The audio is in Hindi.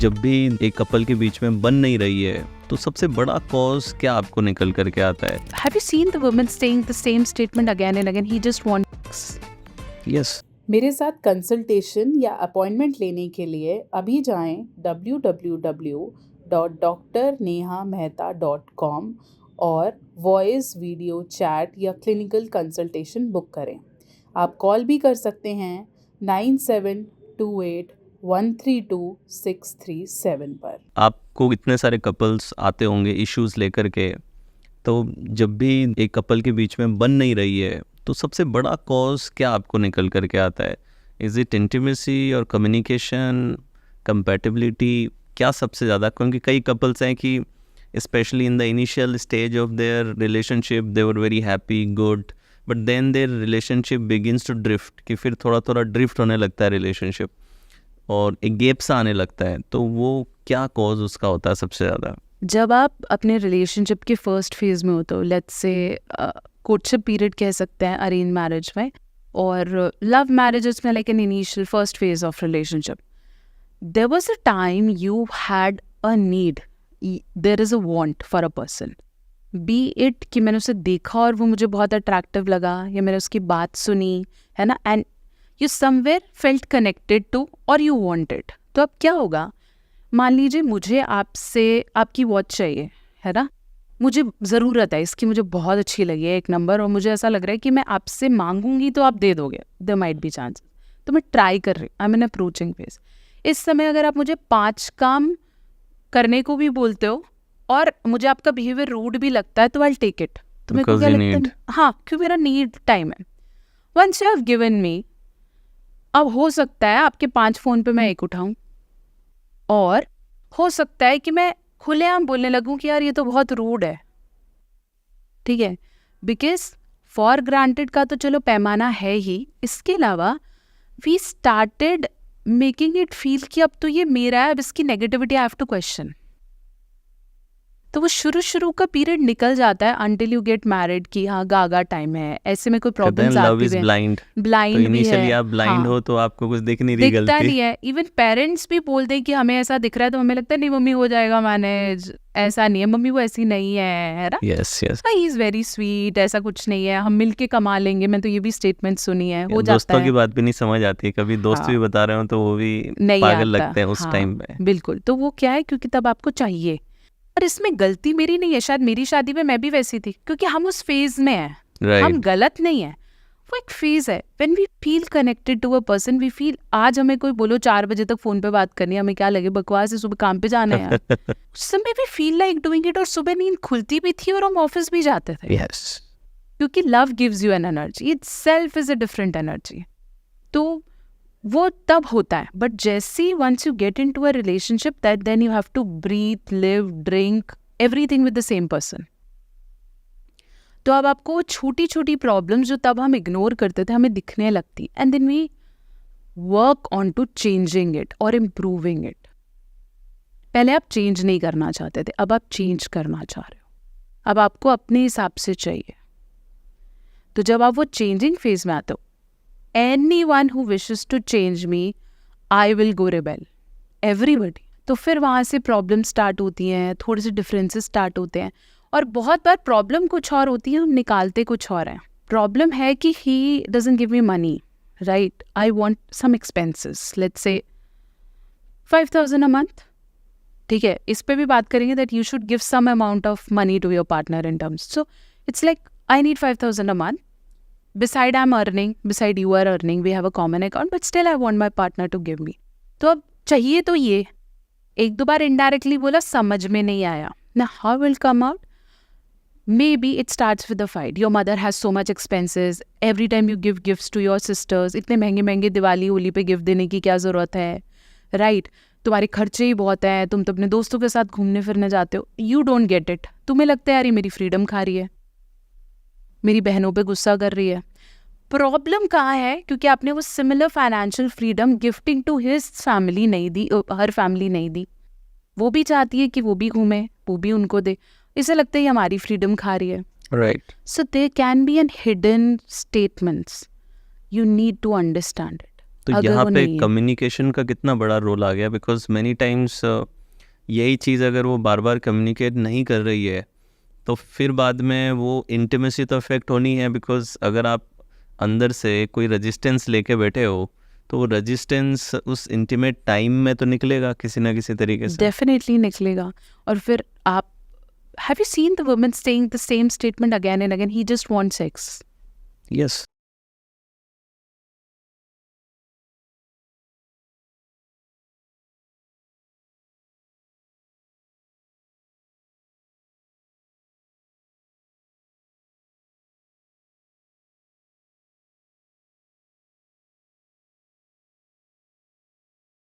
जब भी एक कपल के बीच में बन नहीं रही है तो सबसे बड़ा कॉज क्या आपको निकल करके आता है? Have you seen the woman saying the same statement again and again? He just wants. Yes, मेरे साथ कंसल्टेशन या अपॉइंटमेंट लेने के लिए अभी जाएं www.drnehamehta.com और वॉइस वीडियो चैट या क्लिनिकल कंसल्टेशन बुक करें। आप कॉल भी कर सकते हैं 9728132637 पर। आपको इतने सारे कपल्स आते होंगे इश्यूज लेकर के, तो जब भी एक कपल के बीच में बन नहीं रही है तो सबसे बड़ा कॉज क्या आपको निकल करके आता है? इज इट इंटीमेसी और कम्युनिकेशन, कंपैटिबिलिटी, क्या सबसे ज़्यादा? क्योंकि कई कपल्स हैं कि specially in the initial stage of their relationship they were very happy, good, but then their relationship begins to drift, कि फिर थोड़ा थोड़ा ड्रिफ्ट होने लगता है रिलेशनशिप और एक गैप सा आने लगता है। तो वो क्या कॉज उसका होता है सबसे ज़्यादा? जब आप अपने रिलेशनशिप के फर्स्ट फेज में हो तो लेट्स से कोर्टशिप पीरियड कह सकते हैं अरेंज मैरिज में, और लव मैरिजेस में like an initial first phase of relationship, there was a time you had a need, there is a want for a person, be it कि मैंने उसे देखा और वो मुझे बहुत अट्रैक्टिव लगा, या मैंने उसकी बात सुनी, है ना, and you somewhere felt connected to और यू वांटेड। तो अब क्या होगा, मान लीजिए मुझे आपसे आपकी वॉच चाहिए, है ना, मुझे ज़रूरत है इसकी, मुझे बहुत अच्छी लगी है, एक नंबर, और मुझे ऐसा लग रहा है कि मैं आपसे मांगूंगी तो आप दे दोगे, देयर माइट बी चांस, तो मैं ट्राई कर रही हूँ, I am in approaching phase. इस समय अगर आप मुझे 5 काम करने को भी बोलते हो और मुझे आपका बिहेवियर रूड भी लगता है तो आई टेक इट। तो मेरे को क्या लगता है, हाँ, क्योंकि मेरा नीड टाइम है। Once you have given me, अब हो सकता है आपके 5 फ़ोन पे मैं एक उठाऊं, और हो सकता है कि मैं खुलेआम बोलने लगूं कि यार ये तो बहुत रूड है, ठीक है, बिकॉज फॉर ग्रांटेड का तो चलो पैमाना है ही, इसके अलावा we started making it feel कि अब तो ये मेरा है, अब इसकी negativity I have to question. तो वो शुरू का पीरियड निकल जाता है until you get married कि हाँ गागा टाइम है, ऐसे में कोई प्रॉब्लम्स आती है, ब्लाइंड ब्लाइंड भी है, आप ब्लाइंड हो तो आपको कुछ दिख नहीं रही, दिखता गलती नहीं है। इवन पेरेंट्स भी बोलते हैं कि हमें ऐसा दिख रहा है, तो हमें लगता है नहीं मम्मी हो जाएगा मैनेज, ऐसा नहीं है, मम्मी वो ऐसी नहीं है ना, yes yes, he is very sweet, ऐसा कुछ नहीं है, हम मिलके कमा लेंगे। मैं तो ये भी स्टेटमेंट सुनी है, हो जाता दोस्तों है, की बात भी नहीं समझ आती है, कभी दोस्त भी बता रहे हो तो वो भी नहीं पागल आता, लगते हैं उस टाइम पे। बिल्कुल। तो वो क्या है, क्योंकि तब आपको चाहिए, और इसमें गलती मेरी नहीं है, शायद मेरी शादी में मैं भी वैसी थी, क्योंकि हम उस फेज में हैं, हम गलत नहीं है, वो एक फेज है। When we feel connected to a person, we feel, आज हमें कोई बोलो 4 बजे तक फोन पे बात करनी है, हमें क्या लगे बकवास है, सुबह काम पे जाना है यार। उस समय we feel like doing it, और सुबह नींद खुलती भी थी और हम ऑफिस भी जाते थे, क्योंकि love gives you an energy, itself is a different energy. तो वो तब होता है, बट जैसे once you get into a relationship, that then you have to breathe, live, drink everything with the same person. तो अब आपको छोटी छोटी प्रॉब्लम्स जो तब हम इग्नोर करते थे हमें दिखने लगती, and then we work on to changing it और इम्प्रूविंग इट। पहले आप चेंज नहीं करना चाहते थे, अब आप चेंज करना चाह रहे हो, अब आपको अपने हिसाब से चाहिए। तो जब आप वो चेंजिंग फेज में आते हो, anyone who wishes to change me, I will go rebel, everybody। तो फिर वहाँ से प्रॉब्लम स्टार्ट होती हैं, थोड़े से डिफरेंसेस स्टार्ट होते हैं, और बहुत बार प्रॉब्लम कुछ और होती है, हम निकालते कुछ और हैं। प्रॉब्लम है कि he doesn't give me money, right? I want some expenses, let's say 5,000 a month, ठीक है, इस पे भी बात करेंगे that you should give some amount of money to your partner in terms, so it's like I need 5,000 a month, beside I'm earning, beside you are earning, we have a common account, but still I want my partner to give me। तो अब चाहिए तो ये, 1-2 बार इनडायरेक्टली बोला, समझ में नहीं आया ना, how will come out? Maybe it starts with a fight. Your mother has so much expenses, every time you give gifts to your sisters, इतने महंगे महंगे दिवाली होली पे गिफ्ट देने की क्या ज़रूरत है, राइट? तुम्हारे खर्चे ही बहुत हैं, तुम तो अपने दोस्तों के साथ घूमने फिरने जाते हो, you don't get it। तुम्हें लगता है यार ये मेरी फ्रीडम खा रही है, मेरी बहनों पे गुस्सा कर रही है। प्रॉब्लम कहाँ है, क्योंकि आपने वो similar financial freedom gifting to his family नहीं दी, हर फैमिली नहीं दी। वो भी चाहती है कि वो भी घूमे, वो भी उनको दे, इसे लगता है हमारी फ्रीडम खा रही है, right. So there can be an hidden statements, you need to understand it. तो अगर यहाँ वो पे नहीं है। कम्युनिकेशन का कितना बड़ा रोल आ गया, बिकॉज मैनी टाइम्स यही चीज़ अगर वो बार बार कम्युनिकेट नहीं कर रही है तो फिर बाद में वो इंटीमेसी तो अफेक्ट होनी है, बिकॉज अगर आप अंदर से कोई रेजिस्टेंस लेके बैठे हो तो वो रेजिस्टेंस उस इंटीमेट टाइम में तो निकलेगा किसी ना किसी तरीके से। डेफिनेटली निकलेगा। और फिर आप have you seen the woman saying the same statement again and again, he just want sex. Yes